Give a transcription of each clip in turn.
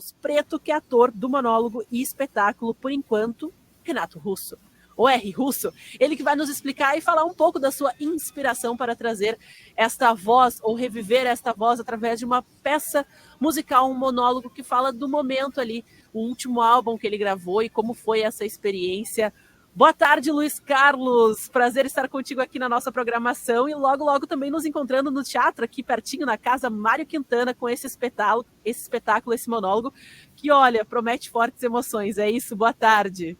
Carlos Preto, que é ator do monólogo e espetáculo, por enquanto, Renato Russo. O R. Russo, ele que vai nos explicar e falar um pouco da sua inspiração para trazer esta voz, ou reviver esta voz através de uma peça musical, um monólogo que fala do momento ali, o último álbum que ele gravou e como foi essa experiência. Boa tarde, Luiz Carlos, prazer estar contigo aqui na nossa programação e logo também nos encontrando no teatro aqui pertinho na Casa Mário Quintana com esse espetáculo, esse monólogo que, olha, promete fortes emoções, é isso? Boa tarde.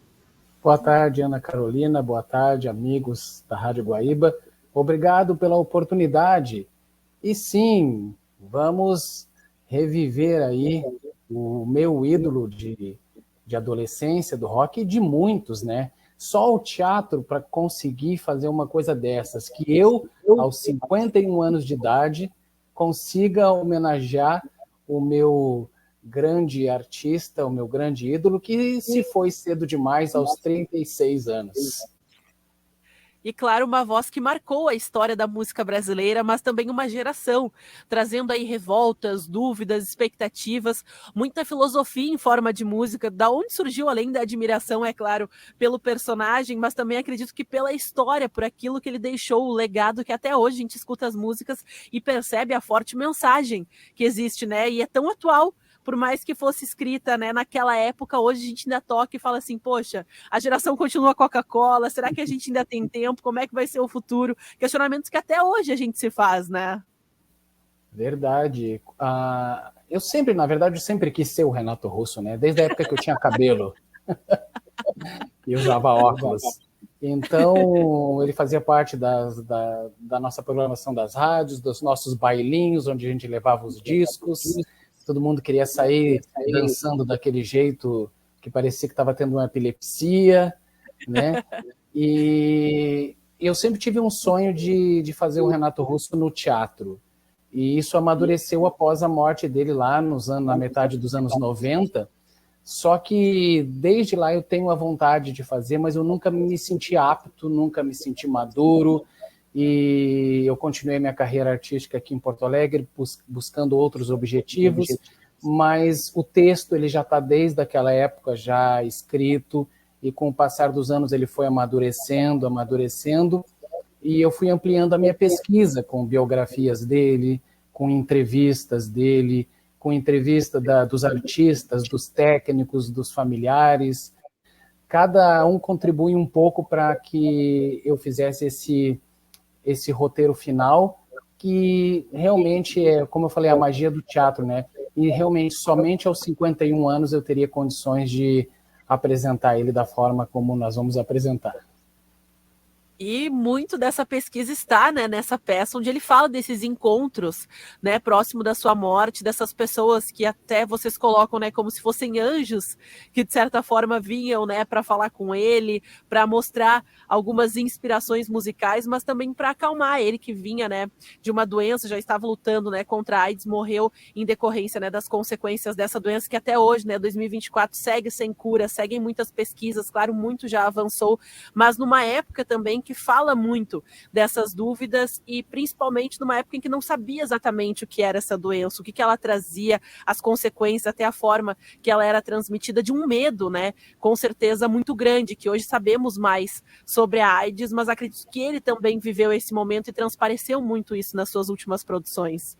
Boa tarde, Ana Carolina. Boa tarde, amigos da Rádio Guaíba. Obrigado pela oportunidade. E sim, vamos reviver aí o meu ídolo de adolescência do rock e de muitos, né? Só o teatro para conseguir fazer uma coisa dessas, que eu, aos 51 anos de idade, consiga homenagear o meu grande artista, o meu grande ídolo, que se foi cedo demais aos 36 anos. E, claro, uma voz que marcou a história da música brasileira, mas também uma geração, trazendo aí revoltas, dúvidas, expectativas, muita filosofia em forma de música, da onde surgiu, além da admiração, é claro, pelo personagem, mas também acredito que pela história, por aquilo que ele deixou, o legado que até hoje a gente escuta as músicas e percebe a forte mensagem que existe, né? E é tão atual. Por mais que fosse escrita, né, naquela época, hoje a gente ainda toca e fala assim, poxa, a geração continua Coca-Cola, será que a gente ainda tem tempo? Como é que vai ser o futuro? Questionamentos que até hoje a gente se faz, né? Verdade. Eu sempre quis ser o Renato Russo, né? Desde a época que eu tinha cabelo e usava óculos. Então, ele fazia parte da nossa programação das rádios, dos nossos bailinhos, onde a gente levava os discos. Todo mundo queria sair dançando daquele jeito que parecia que estava tendo uma epilepsia, né? E eu sempre tive um sonho de fazer o Renato Russo no teatro. E isso amadureceu após a morte dele lá na metade dos anos 90. Só que desde lá eu tenho a vontade de fazer, mas eu nunca me senti apto, nunca me senti maduro. E eu continuei minha carreira artística aqui em Porto Alegre, buscando outros objetivos, mas o texto ele já está desde aquela época já escrito, e com o passar dos anos ele foi amadurecendo, e eu fui ampliando a minha pesquisa com biografias dele, com entrevistas dele, com entrevista dos artistas, dos técnicos, dos familiares. Cada um contribui um pouco para que eu fizesse esse roteiro final, que realmente é, como eu falei, a magia do teatro, né? E realmente, somente aos 51 anos eu teria condições de apresentar ele da forma como nós vamos apresentar. E muito dessa pesquisa está, né, nessa peça, onde ele fala desses encontros, né, próximo da sua morte, dessas pessoas que até vocês colocam, né, como se fossem anjos, que de certa forma vinham, né, para falar com ele, para mostrar algumas inspirações musicais, mas também para acalmar ele, que vinha, né, de uma doença, já estava lutando, né, contra a AIDS, morreu em decorrência, né, das consequências dessa doença, que até hoje, né, 2024, segue sem cura, seguem muitas pesquisas, claro, muito já avançou, mas numa época também que fala muito dessas dúvidas e principalmente numa época em que não sabia exatamente o que era essa doença, o que ela trazia, as consequências, até a forma que ela era transmitida, de um medo, né, com certeza muito grande, que hoje sabemos mais sobre a AIDS, mas acredito que ele também viveu esse momento e transpareceu muito isso nas suas últimas produções.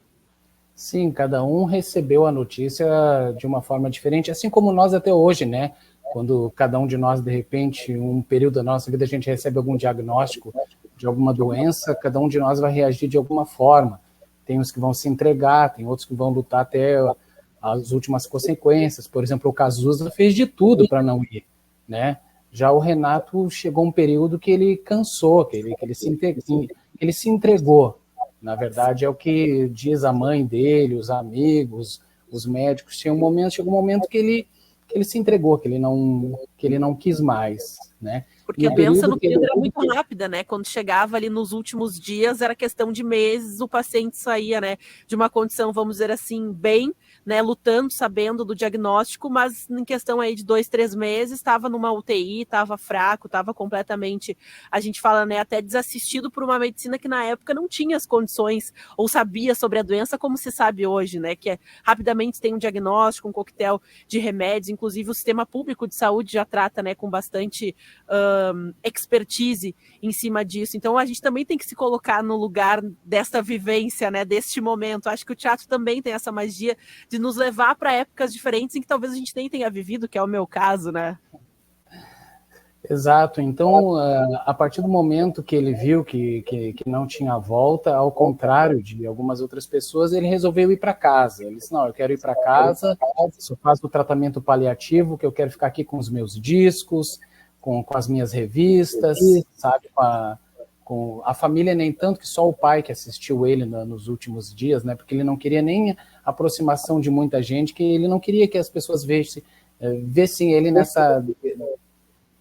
Sim, cada um recebeu a notícia de uma forma diferente, assim como nós até hoje, né? Quando cada um de nós, de repente, um período da nossa vida, a gente recebe algum diagnóstico de alguma doença, cada um de nós vai reagir de alguma forma. Tem uns que vão se entregar, tem outros que vão lutar até as últimas consequências. Por exemplo, o Cazuza fez de tudo para não ir, né? Já o Renato chegou um período que ele cansou, que ele se entregou. Na verdade, é o que diz a mãe dele, os amigos, os médicos. Chegou um momento que ele se entregou, que ele não quis mais, né? Porque a doença no período era muito rápida, né? Quando chegava ali nos últimos dias, era questão de meses, o paciente saía, né, de uma condição, vamos dizer assim, bem, né, lutando, sabendo do diagnóstico, mas em questão aí de 2, 3 meses, estava numa UTI, estava fraco, estava completamente, a gente fala, né, até desassistido por uma medicina que na época não tinha as condições ou sabia sobre a doença como se sabe hoje, né, que rapidamente tem um diagnóstico, um coquetel de remédios, inclusive o sistema público de saúde já trata, né, com bastante expertise em cima disso. Então a gente também tem que se colocar no lugar desta vivência, né, deste momento. Acho que o teatro também tem essa magia de nos levar para épocas diferentes em que talvez a gente nem tenha vivido, que é o meu caso, né? Exato. Então, a partir do momento que ele viu que não tinha volta, ao contrário de algumas outras pessoas, ele resolveu ir para casa. Ele disse, não, eu quero ir para casa, só faço o tratamento paliativo, que eu quero ficar aqui com os meus discos, com as minhas revistas, sabe, com a família, nem tanto, que só o pai que assistiu ele nos últimos dias, né, porque ele não queria nem aproximação de muita gente, que ele não queria que as pessoas vissem ele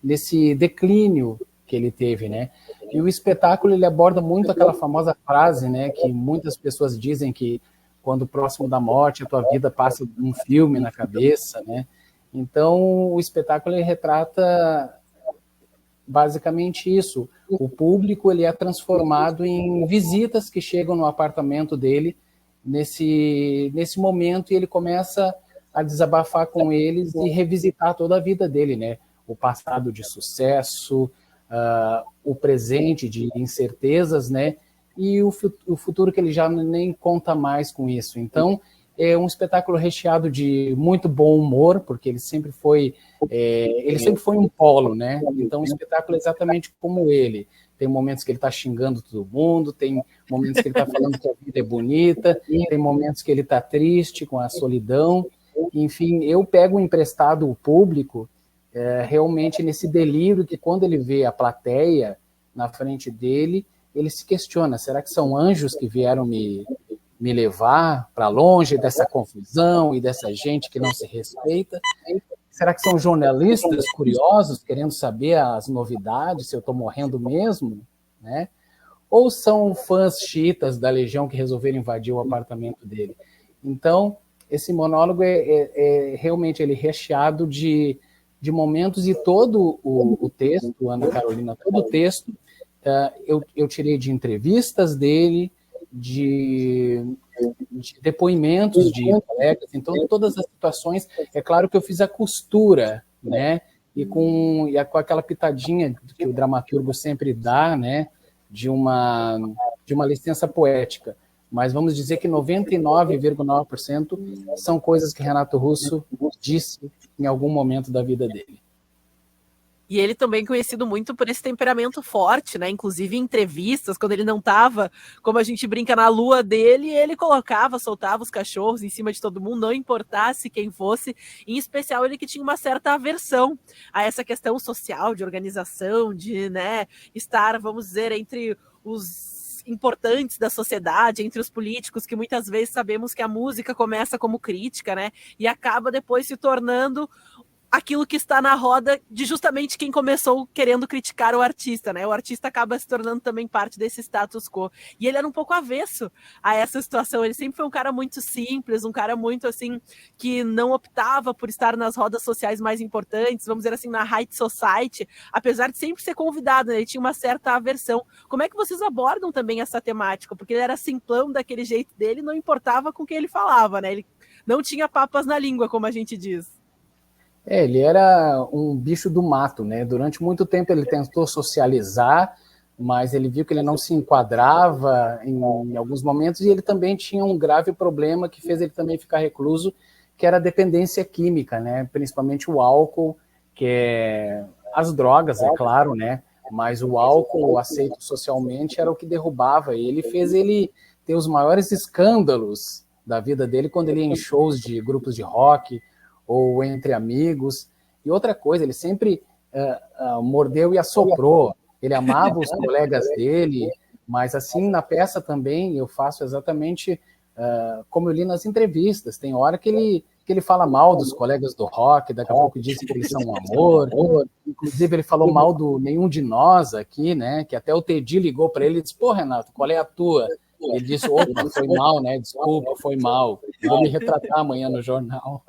nesse declínio que ele teve, né? E o espetáculo, ele aborda muito aquela famosa frase, né, que muitas pessoas dizem que quando próximo da morte, a tua vida passa um filme na cabeça, né? Então, o espetáculo, ele retrata basicamente isso. O público, ele é transformado em visitas que chegam no apartamento dele nesse momento, e ele começa a desabafar com eles e revisitar toda a vida dele, né? O passado de sucesso, o presente de incertezas, né? E o futuro que ele já nem conta mais com isso. Então, é um espetáculo recheado de muito bom humor, porque ele sempre foi um polo, né? Então, o espetáculo é exatamente como ele. Tem momentos que ele está xingando todo mundo, tem momentos que ele está falando que a vida é bonita, tem momentos que ele está triste com a solidão. Enfim, eu pego emprestado o público realmente nesse delírio que, quando ele vê a plateia na frente dele, ele se questiona, será que são anjos que vieram me levar para longe dessa confusão e dessa gente que não se respeita? Será que são jornalistas curiosos, querendo saber as novidades, se eu estou morrendo mesmo? Né? Ou são fãs chiitas da Legião que resolveram invadir o apartamento dele? Então, esse monólogo realmente ele é recheado de momentos, e todo o texto, Ana Carolina, todo o texto, eu tirei de entrevistas dele, de depoimentos de colegas, então todas as situações, é claro que eu fiz a costura, né, e com aquela pitadinha que o dramaturgo sempre dá, né, de uma licença poética, mas vamos dizer que 99,9% são coisas que Renato Russo disse em algum momento da vida dele. E ele também conhecido muito por esse temperamento forte, né? Inclusive em entrevistas, quando ele não estava, como a gente brinca, na lua dele, ele soltava os cachorros em cima de todo mundo, não importasse quem fosse. Em especial, ele que tinha uma certa aversão a essa questão social, de organização, de, né, estar, vamos dizer, entre os importantes da sociedade, entre os políticos, que muitas vezes sabemos que a música começa como crítica, né? E acaba depois se tornando aquilo que está na roda de justamente quem começou querendo criticar o artista, né? O artista acaba se tornando também parte desse status quo. E ele era um pouco avesso a essa situação. Ele sempre foi um cara muito simples, um cara muito, assim, que não optava por estar nas rodas sociais mais importantes, vamos dizer assim, na high society, apesar de sempre ser convidado, né? Ele tinha uma certa aversão. Como é que vocês abordam também essa temática? Porque ele era simplão daquele jeito dele, não importava com quem ele falava, né? Ele não tinha papas na língua, como a gente diz. Ele era um bicho do mato, né? Durante muito tempo ele tentou socializar, mas ele viu que ele não se enquadrava em alguns momentos, e ele também tinha um grave problema que fez ele também ficar recluso, que era a dependência química, né? Principalmente o álcool, que é as drogas, é claro, né? Mas o álcool aceito socialmente era o que derrubava ele, fez ele ter os maiores escândalos da vida dele quando ele ia em shows de grupos de rock ou entre amigos. E outra coisa, ele sempre mordeu e assoprou. Ele amava os colegas dele, mas assim, na peça também eu faço exatamente como eu li nas entrevistas. Tem hora que ele fala mal dos colegas do rock, daqui a pouco diz que eles são um amor. Inclusive, ele falou mal do Nenhum de Nós aqui, né? Que até o Teddy ligou para ele e disse, pô, Renato, qual é a tua? Ele disse, opa, foi mal, né? Desculpa, foi mal. Vou me retratar amanhã no jornal.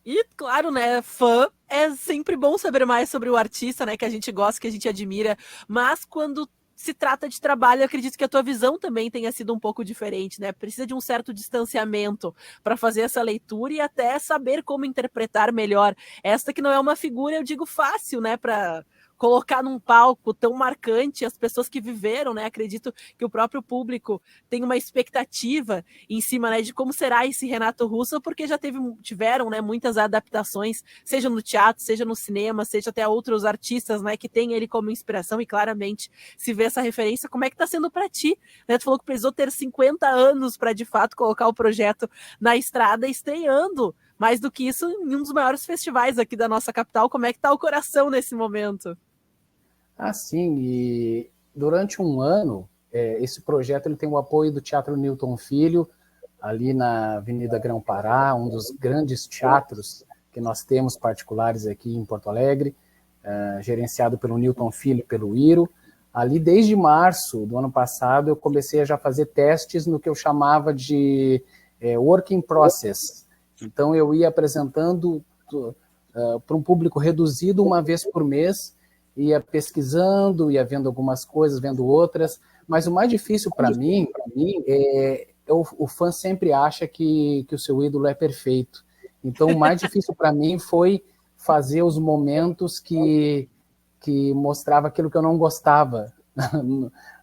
E, claro, né, fã, é sempre bom saber mais sobre o artista, né, que a gente gosta, que a gente admira, mas quando se trata de trabalho, eu acredito que a tua visão também tenha sido um pouco diferente, né? Precisa de um certo distanciamento para fazer essa leitura e até saber como interpretar melhor. Esta que não é uma figura, eu digo, fácil, né, para colocar num palco tão marcante as pessoas que viveram, né? Acredito que o próprio público tem uma expectativa em cima, né, de como será esse Renato Russo, porque já tiveram, né, muitas adaptações, seja no teatro, seja no cinema, seja até outros artistas, né, que tem ele como inspiração e claramente se vê essa referência. Como é que está sendo para ti? Né, tu falou que precisou ter 50 anos para de fato colocar o projeto na estrada, estreando. Mais do que isso, em um dos maiores festivais aqui da nossa capital. Como é que está o coração nesse momento? Ah, sim, e durante um ano, esse projeto ele tem o apoio do Teatro Newton Filho, ali na Avenida Grão-Pará, um dos grandes teatros que nós temos particulares aqui em Porto Alegre, gerenciado pelo Newton Filho e pelo Iro. Ali, desde março do ano passado, eu comecei a já fazer testes no que eu chamava de work in process. Então, eu ia apresentando para um público reduzido uma vez por mês, ia pesquisando, ia vendo algumas coisas, vendo outras, mas o mais difícil para mim o fã sempre acha que o seu ídolo é perfeito. Então, o mais difícil para mim foi fazer os momentos que mostrava aquilo que eu não gostava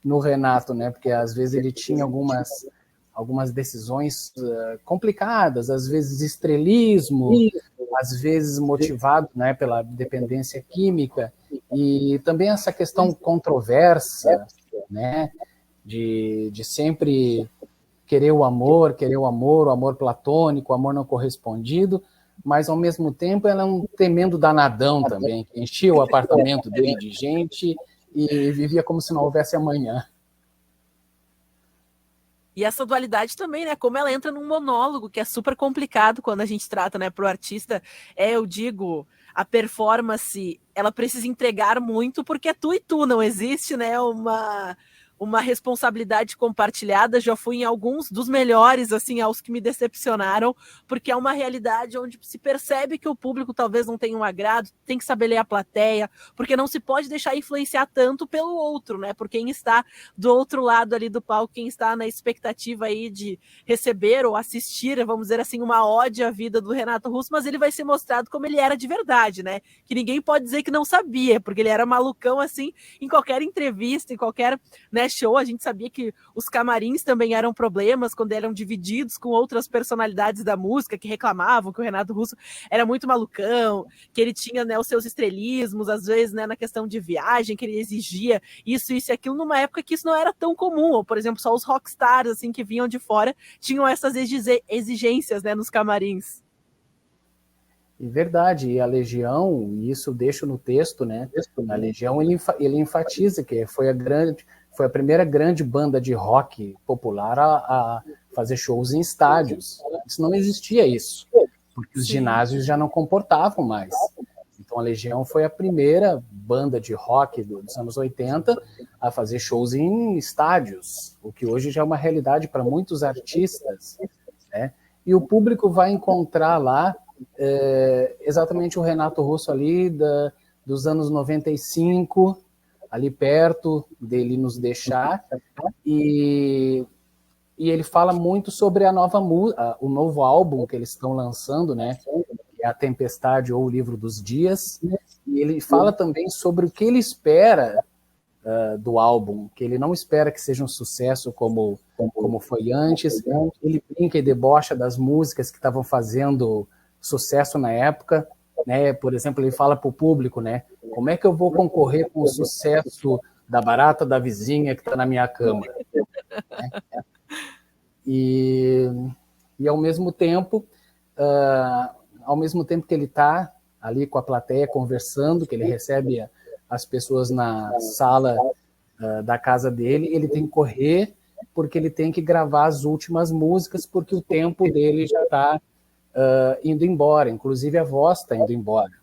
no Renato, né? Porque às vezes ele tinha algumas decisões complicadas, às vezes estrelismo, às vezes motivado, né, pela dependência química, e também essa questão controversa, né, de sempre querer o amor platônico, o amor não correspondido, mas ao mesmo tempo ela é um tremendo danadão também, que enchia o apartamento dele de gente e vivia como se não houvesse amanhã. E essa dualidade também, né? Como ela entra num monólogo, que é super complicado quando a gente trata, né, pro artista, eu digo, a performance, ela precisa entregar muito, porque é tu e tu, não existe, né, uma responsabilidade compartilhada. Já fui em alguns dos melhores, assim, aos que me decepcionaram, porque é uma realidade onde se percebe que o público talvez não tenha um agrado, tem que saber ler a plateia, porque não se pode deixar influenciar tanto pelo outro, né, por quem está do outro lado ali do palco, quem está na expectativa aí de receber ou assistir, vamos dizer assim, uma ode à vida do Renato Russo, mas ele vai ser mostrado como ele era de verdade, né, que ninguém pode dizer que não sabia, porque ele era malucão, assim, em qualquer entrevista, em qualquer, né, show. A gente sabia que os camarins também eram problemas quando eram divididos com outras personalidades da música que reclamavam que o Renato Russo era muito malucão, que ele tinha, né, os seus estrelismos, às vezes, né, na questão de viagem, que ele exigia isso e aquilo, numa época que isso não era tão comum, ou, por exemplo, só os rockstars, assim, que vinham de fora, tinham essas exigências, né, nos camarins. E verdade, e a Legião, e isso eu deixo no texto, né? A Legião ele enfatiza que foi a primeira grande banda de rock popular a fazer shows em estádios. Antes não existia isso, porque os ginásios já não comportavam mais. Então a Legião foi a primeira banda de rock dos anos 80 a fazer shows em estádios, o que hoje já é uma realidade para muitos artistas, né? E o público vai encontrar lá exatamente o Renato Russo ali dos anos 95, ali perto dele nos deixar, e ele fala muito sobre o novo álbum que eles estão lançando, né, que é A Tempestade ou O Livro dos Dias, e ele fala também sobre o que ele espera do álbum, que ele não espera que seja um sucesso como foi antes. Ele brinca e debocha das músicas que estavam fazendo sucesso na época, né? Por exemplo, ele fala para o público, né? Como é que eu vou concorrer com o sucesso da barata da vizinha que está na minha cama? Né? E ao mesmo tempo que ele está ali com a plateia conversando, que ele recebe as pessoas na sala da casa dele, ele tem que correr porque ele tem que gravar as últimas músicas, porque o tempo dele já está indo embora, inclusive a voz está indo embora.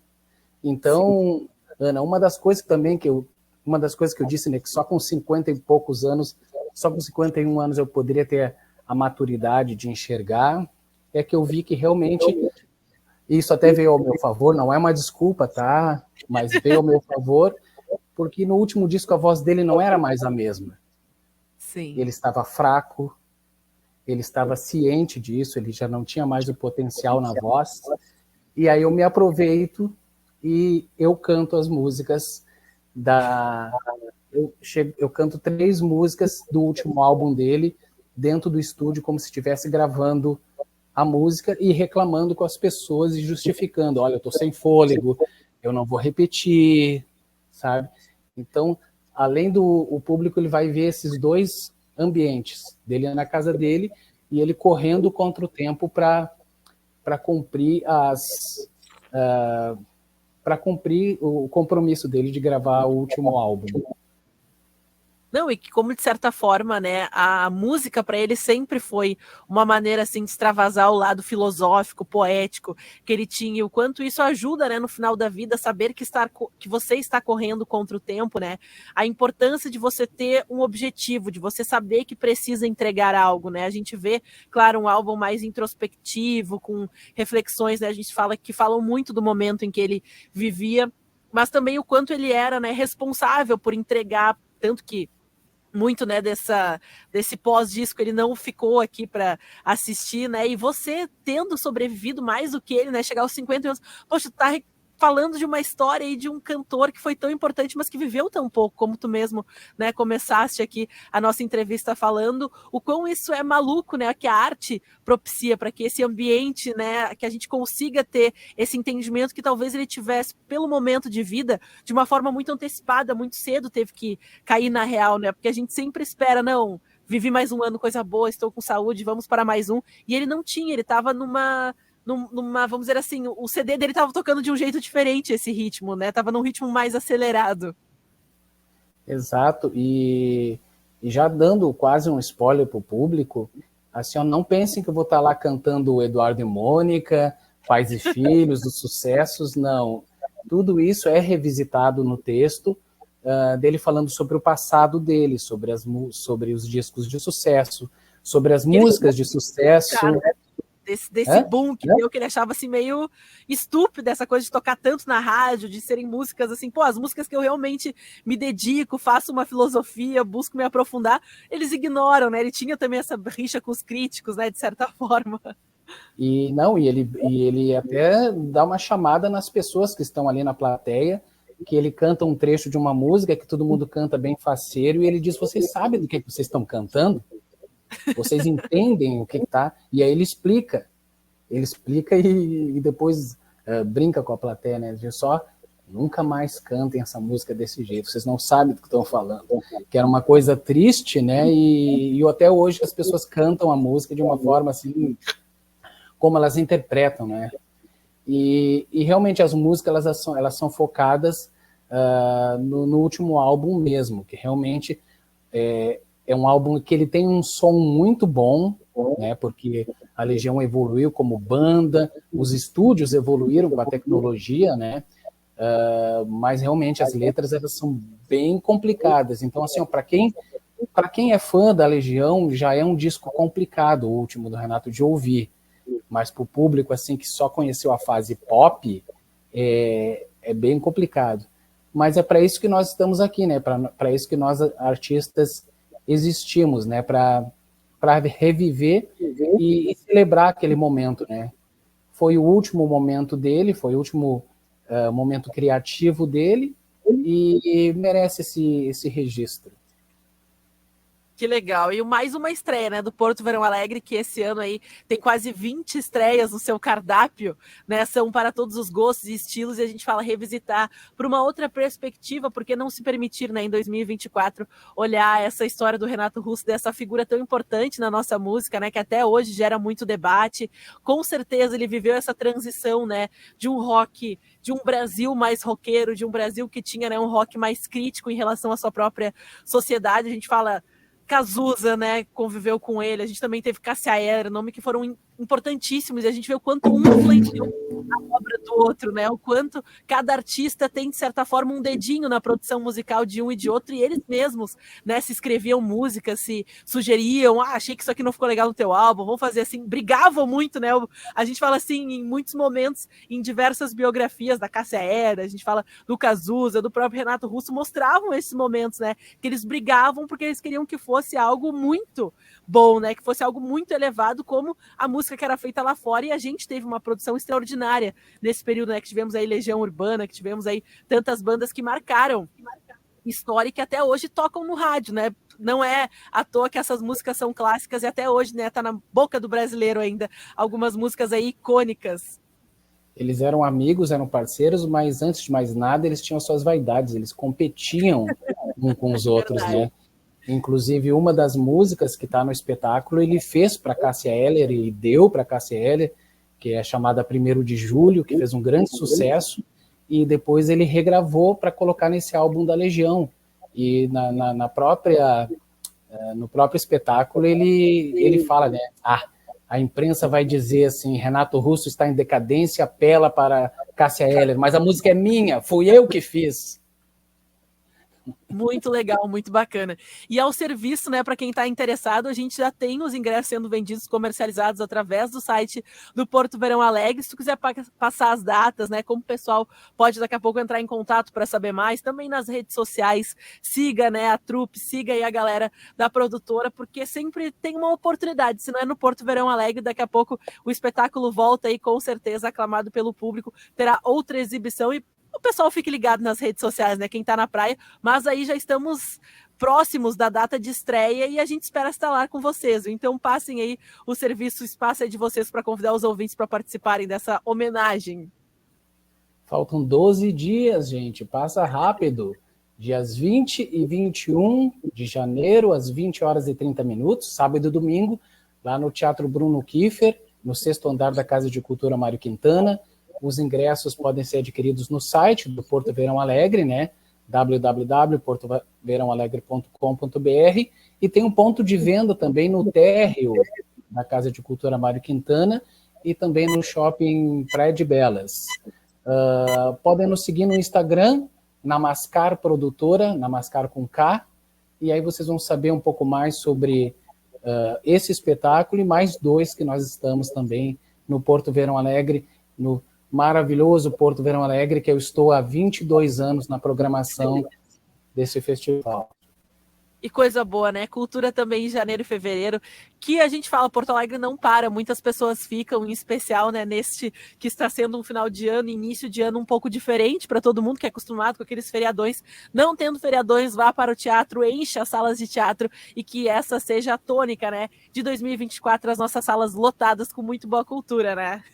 Então, Ana, uma das coisas também que eu uma das coisas que eu disse, né, que só com 50 e poucos anos, só com 51 anos eu poderia ter a maturidade de enxergar, é que eu vi que realmente isso até veio ao meu favor, não é uma desculpa, tá? Mas veio ao meu favor, porque no último disco a voz dele não era mais a mesma. Sim. Ele estava fraco, ele estava ciente disso, ele já não tinha mais o potencial na voz, e aí eu me aproveito e eu canto as músicas eu canto 3 músicas do último álbum dele dentro do estúdio, como se estivesse gravando a música e reclamando com as pessoas e justificando, olha, eu estou sem fôlego, eu não vou repetir, sabe? Então, além do o público, ele vai ver esses 2 ambientes, dele na casa dele e ele correndo contra o tempo para cumprir para cumprir o compromisso dele de gravar o último álbum. Não, e que como de certa forma, né, a música para ele sempre foi uma maneira assim de extravasar o lado filosófico, poético que ele tinha, e o quanto isso ajuda, né, no final da vida, saber que você está correndo contra o tempo, né? A importância de você ter um objetivo, de você saber que precisa entregar algo, né? A gente vê, claro, um álbum mais introspectivo, com reflexões, né? A gente fala que falam muito do momento em que ele vivia, mas também o quanto ele era, né, responsável por entregar, tanto que muito, né, desse pós-disco, ele não ficou aqui para assistir, né, e você tendo sobrevivido mais do que ele, né, chegar aos 50 anos, poxa, tá falando de uma história aí de um cantor que foi tão importante, mas que viveu tão pouco, como tu mesmo, né, começaste aqui a nossa entrevista falando, o quão isso é maluco, né, que a arte propicia para que esse ambiente, né, que a gente consiga ter esse entendimento que talvez ele tivesse pelo momento de vida, de uma forma muito antecipada, muito cedo teve que cair na real, né, porque a gente sempre espera, não, vivi mais um ano, coisa boa, estou com saúde, vamos para mais um, e ele não tinha, ele estava numa, vamos dizer assim, o CD dele tava tocando de um jeito diferente esse ritmo, né? Tava num ritmo mais acelerado. Exato, e já dando quase um spoiler pro público, assim, ó, não pensem que eu vou estar lá cantando o Eduardo e Mônica, Pais e Filhos, os sucessos, não. Tudo isso é revisitado no texto dele falando sobre o passado dele, sobre os discos de sucesso, sobre as músicas de sucesso. Cara, desse boom que deu, que ele achava assim meio estúpido, essa coisa de tocar tanto na rádio, de serem músicas assim, pô, as músicas que eu realmente me dedico, faço uma filosofia, busco me aprofundar, eles ignoram, né? Ele tinha também essa rixa com os críticos, né, de certa forma. E ele até dá uma chamada nas pessoas que estão ali na plateia, que ele canta um trecho de uma música que todo mundo canta bem faceiro, e ele diz, vocês sabem do que vocês estão cantando? Vocês entendem o que está? E aí ele explica e depois brinca com a plateia, né? De só nunca mais cantem essa música desse jeito, vocês não sabem do que estão falando. Que era uma coisa triste, né? E até hoje as pessoas cantam a música de uma forma assim, como elas interpretam, né? E realmente as músicas elas são focadas no último álbum mesmo, que realmente é um álbum que ele tem um som muito bom, né, porque a Legião evoluiu como banda, os estúdios evoluíram com a tecnologia, né, mas realmente as letras elas são bem complicadas. Então, assim, para quem é fã da Legião, já é um disco complicado, o último do Renato, de ouvir. Mas para o público assim, que só conheceu a fase pop, é bem complicado. Mas é para isso que nós estamos aqui, né? Para isso que nós, artistas, existimos, né? Para reviver e celebrar aquele momento, né? Foi o último momento dele, foi o último momento criativo dele e merece esse registro. Que legal. E mais uma estreia, né, do Porto Verão Alegre, que esse ano aí tem quase 20 estreias no seu cardápio, né? São para todos os gostos e estilos, e a gente fala revisitar por uma outra perspectiva, porque não se permitir, né, em 2024, olhar essa história do Renato Russo, dessa figura tão importante na nossa música, né, que até hoje gera muito debate. Com certeza ele viveu essa transição, né, de um rock, de um Brasil mais roqueiro, de um Brasil que tinha, né, um rock mais crítico em relação à sua própria sociedade. A gente fala Cazuza, né, conviveu com ele, a gente também teve Cássia Eller, nome que foram importantíssimos, e a gente vê o quanto um influenciou a obra do outro, né? O quanto cada artista tem, de certa forma, um dedinho na produção musical de um e de outro, e eles mesmos, né, se escreviam músicas, se sugeriam, achei que isso aqui não ficou legal no teu álbum, vamos fazer assim, brigavam muito, né? A gente fala assim, em muitos momentos, em diversas biografias da Cássia Eller, a gente fala do Cazuza, do próprio Renato Russo, mostravam esses momentos, né? Que eles brigavam porque eles queriam que fosse algo muito bom, né? Que fosse algo muito elevado, como a música que era feita lá fora, e a gente teve uma produção extraordinária nesse período, né? Que tivemos aí Legião Urbana, que tivemos aí tantas bandas que marcaram história e que até hoje tocam no rádio, né? Não é à toa que essas músicas são clássicas e até hoje, né, tá na boca do brasileiro ainda, algumas músicas aí icônicas. Eles eram amigos, eram parceiros, mas antes de mais nada, eles tinham suas vaidades, eles competiam um com os outros, né? Inclusive, uma das músicas que está no espetáculo, ele fez para Cássia Eller, ele deu para Cássia Eller, que é chamada 1º de Julho, que fez um grande sucesso, e depois ele regravou para colocar nesse álbum da Legião. E no próprio espetáculo ele fala, né? A imprensa vai dizer assim, Renato Russo está em decadência, apela para Cássia Eller, mas a música é minha, fui eu que fiz. Muito legal, muito bacana. E ao serviço, né, para quem está interessado, a gente já tem os ingressos sendo vendidos, comercializados através do site do Porto Verão Alegre. Se tu quiser passar as datas, né, como o pessoal pode daqui a pouco entrar em contato para saber mais, também nas redes sociais, siga, né, a trupe, siga aí a galera da produtora, porque sempre tem uma oportunidade. Se não é no Porto Verão Alegre, daqui a pouco o espetáculo volta aí, com certeza, aclamado pelo público, terá outra exibição e o pessoal fique ligado nas redes sociais, né? Quem tá na praia, mas aí já estamos próximos da data de estreia e a gente espera estar lá com vocês. Então passem aí o serviço, o espaço aí de vocês para convidar os ouvintes para participarem dessa homenagem. Faltam 12 dias, gente, passa rápido. Dias 20 e 21 de janeiro, às 20h30, sábado e domingo, lá no Teatro Bruno Kiefer, no 6º andar da Casa de Cultura Mário Quintana. Os ingressos podem ser adquiridos no site do Porto Verão Alegre, né? www.portoverãoalegre.com.br, e tem um ponto de venda também no térreo da Casa de Cultura Mário Quintana e também no Shopping Praia de Belas. Podem nos seguir no Instagram, Namascar Produtora, Namascar com K, e aí vocês vão saber um pouco mais sobre esse espetáculo e mais 2 que nós estamos também no Porto Verão Alegre, no maravilhoso Porto Verão Alegre, que eu estou há 22 anos na programação desse festival. E coisa boa, né? Cultura também em janeiro e fevereiro, que a gente fala, Porto Alegre não para, muitas pessoas ficam, em especial, né, neste que está sendo um final de ano, início de ano um pouco diferente para todo mundo que é acostumado com aqueles feriadões. Não tendo feriadões, vá para o teatro, encha as salas de teatro e que essa seja a tônica, né, de 2024, as nossas salas lotadas com muito boa cultura, né?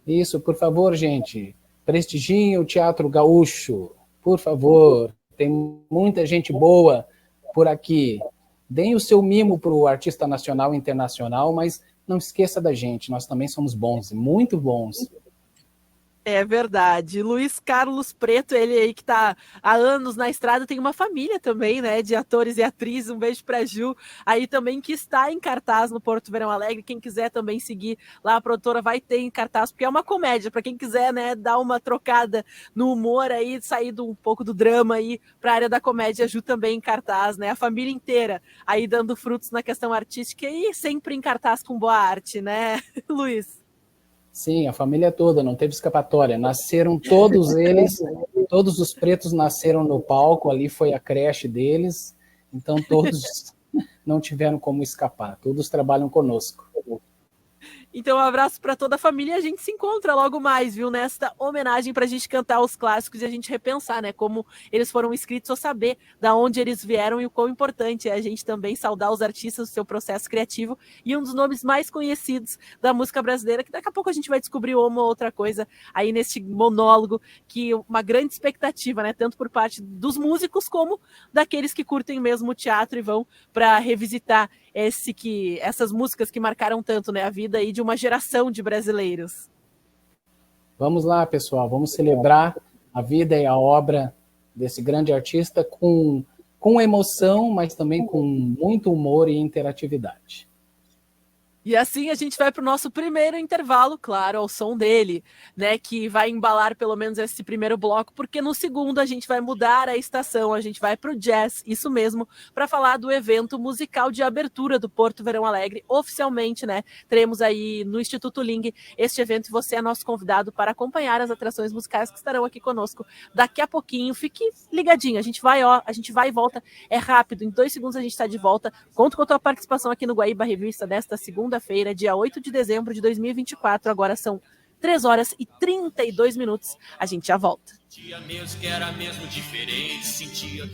Isso, por favor, gente, prestigiem o Teatro Gaúcho, por favor, tem muita gente boa por aqui. Deem o seu mimo para o artista nacional e internacional, mas não esqueça da gente, nós também somos bons, muito bons. É verdade. Luiz Carlos Preto, ele aí que está há anos na estrada, tem uma família também, né, de atores e atrizes. Um beijo para Ju, aí também que está em cartaz no Porto Verão Alegre. Quem quiser também seguir lá, a produtora vai ter em cartaz, porque é uma comédia, para quem quiser, né, dar uma trocada no humor aí, sair um pouco do drama aí para a área da comédia. Ju também em cartaz, né, a família inteira aí dando frutos na questão artística e sempre em cartaz com boa arte, né, Luiz? Sim, a família toda, não teve escapatória. Nasceram todos eles, todos os pretos nasceram no palco, ali foi a creche deles, então todos não tiveram como escapar, todos trabalham conosco. Então, um abraço para toda a família e a gente se encontra logo mais, viu? Nesta homenagem para a gente cantar os clássicos e a gente repensar, né? Como eles foram escritos ou saber da onde eles vieram e o quão importante é a gente também saudar os artistas, o seu processo criativo e um dos nomes mais conhecidos da música brasileira, que daqui a pouco a gente vai descobrir uma ou outra coisa aí neste monólogo, que uma grande expectativa, né? Tanto por parte dos músicos como daqueles que curtem mesmo o teatro e vão para revisitar essas músicas que marcaram tanto, né, a vida aí de uma geração de brasileiros. Vamos lá, pessoal, vamos celebrar a vida e a obra desse grande artista com emoção, mas também com muito humor e interatividade. E assim a gente vai para o nosso primeiro intervalo, claro, ao som dele, né? Que vai embalar pelo menos esse primeiro bloco, porque no segundo a gente vai mudar a estação, a gente vai para o jazz, isso mesmo, para falar do evento musical de abertura do Porto Verão Alegre, oficialmente, né? Teremos aí no Instituto Ling este evento e você é nosso convidado para acompanhar as atrações musicais que estarão aqui conosco daqui a pouquinho. Fique ligadinho, a gente vai e volta, é rápido, em 2 segundos a gente está de volta. Conto com a tua participação aqui no Guaíba Revista desta segunda-feira, dia 8 de dezembro de 2024. Agora são 3h32. A gente já volta. Sentia mesmo que era mesmo diferente, sentia